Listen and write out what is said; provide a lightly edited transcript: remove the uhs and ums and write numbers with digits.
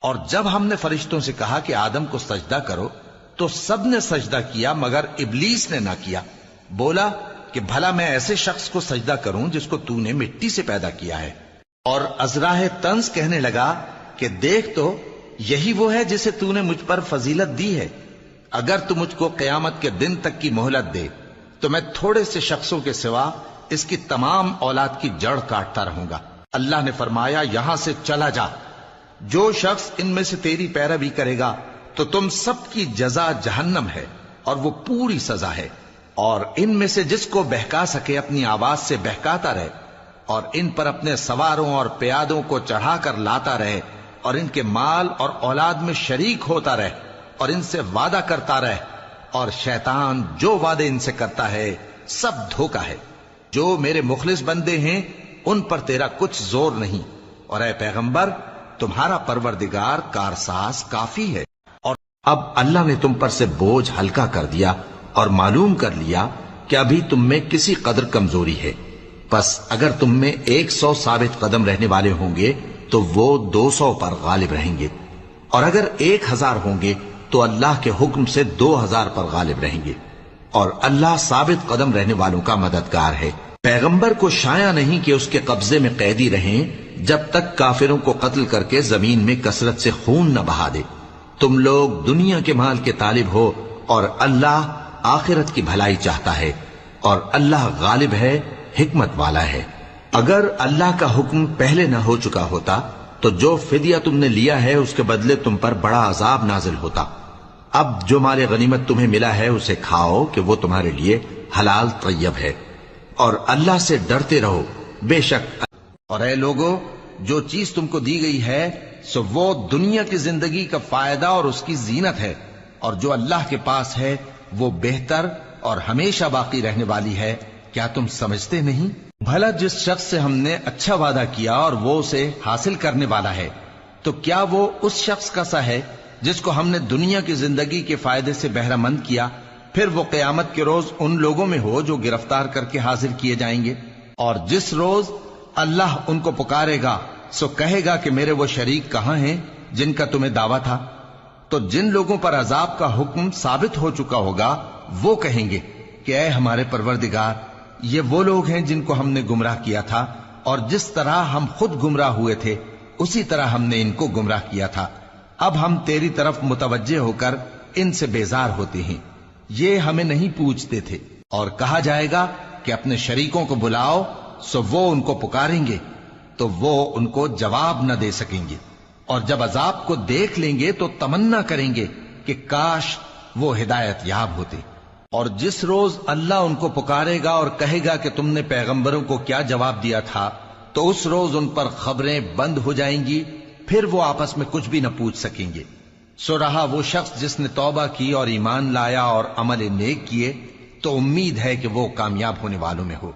اور جب ہم نے فرشتوں سے کہا کہ آدم کو سجدہ کرو تو سب نے سجدہ کیا مگر ابلیس نے نہ کیا. بولا کہ بھلا میں ایسے شخص کو سجدہ کروں جس کو تو نے مٹی سے پیدا کیا ہے. اور ازراہ طنز کہنے لگا کہ دیکھ تو یہی وہ ہے جسے تو نے مجھ پر فضیلت دی ہے. اگر تو مجھ کو قیامت کے دن تک کی مہلت دے تو میں تھوڑے سے شخصوں کے سوا اس کی تمام اولاد کی جڑ کاٹتا رہوں گا. اللہ نے فرمایا یہاں سے چلا جا. جو شخص ان میں سے تیری پیروی کرے گا تو تم سب کی جزا جہنم ہے اور وہ پوری سزا ہے. اور ان میں سے جس کو بہکا سکے اپنی آواز سے بہکاتا رہے اور ان پر اپنے سواروں اور پیادوں کو چڑھا کر لاتا رہے اور ان کے مال اور اولاد میں شریک ہوتا رہے اور ان سے وعدہ کرتا رہے. اور شیطان جو وعدے ان سے کرتا ہے سب دھوکا ہے. جو میرے مخلص بندے ہیں ان پر تیرا کچھ زور نہیں. اور اے پیغمبر تمہارا پروردگار کارساز کافی ہے. اور اب اللہ نے تم پر سے بوجھ ہلکا کر دیا اور معلوم کر لیا کہ ابھی تم میں کسی قدر کمزوری ہے. پس اگر تم میں 100 ثابت قدم رہنے والے ہوں گے تو وہ 200 پر غالب رہیں گے. اور اگر 1000 ہوں گے تو اللہ کے حکم سے 2000 پر غالب رہیں گے. اور اللہ ثابت قدم رہنے والوں کا مددگار ہے. پیغمبر کو شایع نہیں کہ اس کے قبضے میں قیدی رہیں جب تک کافروں کو قتل کر کے زمین میں کثرت سے خون نہ بہا دے. تم لوگ دنیا کے مال کے طالب ہو اور اللہ آخرت کی بھلائی چاہتا ہے. اور اللہ غالب ہے، حکمت والا ہے. اگر اللہ کا حکم پہلے نہ ہو چکا ہوتا تو جو فدیہ تم نے لیا ہے اس کے بدلے تم پر بڑا عذاب نازل ہوتا. اب جو مال غنیمت تمہیں ملا ہے اسے کھاؤ کہ وہ تمہارے لیے حلال طیب ہے. اور اللہ سے ڈرتے رہو، بے شک. اور اے لوگو، جو چیز تم کو دی گئی ہے سو وہ دنیا کی زندگی کا فائدہ اور اس کی زینت ہے، اور جو اللہ کے پاس ہے وہ بہتر اور ہمیشہ باقی رہنے والی ہے. کیا تم سمجھتے نہیں؟ بھلا جس شخص سے ہم نے اچھا وعدہ کیا اور وہ اسے حاصل کرنے والا ہے تو کیا وہ اس شخص کا سا ہے جس کو ہم نے دنیا کی زندگی کے فائدے سے بہرہ مند کیا، پھر وہ قیامت کے روز ان لوگوں میں ہو جو گرفتار کر کے حاضر کیے جائیں گے. اور جس روز اللہ ان کو پکارے گا سو کہے گا کہ میرے وہ شریک کہاں ہیں جن کا تمہیں دعویٰ تھا. تو جن لوگوں پر عذاب کا حکم ثابت ہو چکا ہوگا وہ کہیں گے کہ اے ہمارے پروردگار، یہ وہ لوگ ہیں جن کو ہم نے گمراہ کیا تھا، اور جس طرح ہم خود گمراہ ہوئے تھے اسی طرح ہم نے ان کو گمراہ کیا تھا. اب ہم تیری طرف متوجہ ہو کر ان سے بیزار ہوتے ہیں، یہ ہمیں نہیں پوچھتے تھے. اور کہا جائے گا کہ اپنے شریکوں کو بلاؤ، سو وہ ان کو پکاریں گے تو وہ ان کو جواب نہ دے سکیں گے. اور جب عذاب کو دیکھ لیں گے تو تمنا کریں گے کہ کاش وہ ہدایت یاب ہوتے. اور جس روز اللہ ان کو پکارے گا اور کہے گا کہ تم نے پیغمبروں کو کیا جواب دیا تھا تو اس روز ان پر خبریں بند ہو جائیں گی، پھر وہ آپس میں کچھ بھی نہ پوچھ سکیں گے. سو رہا وہ شخص جس نے توبہ کی اور ایمان لایا اور عمل نیک کیے تو امید ہے کہ وہ کامیاب ہونے والوں میں ہو.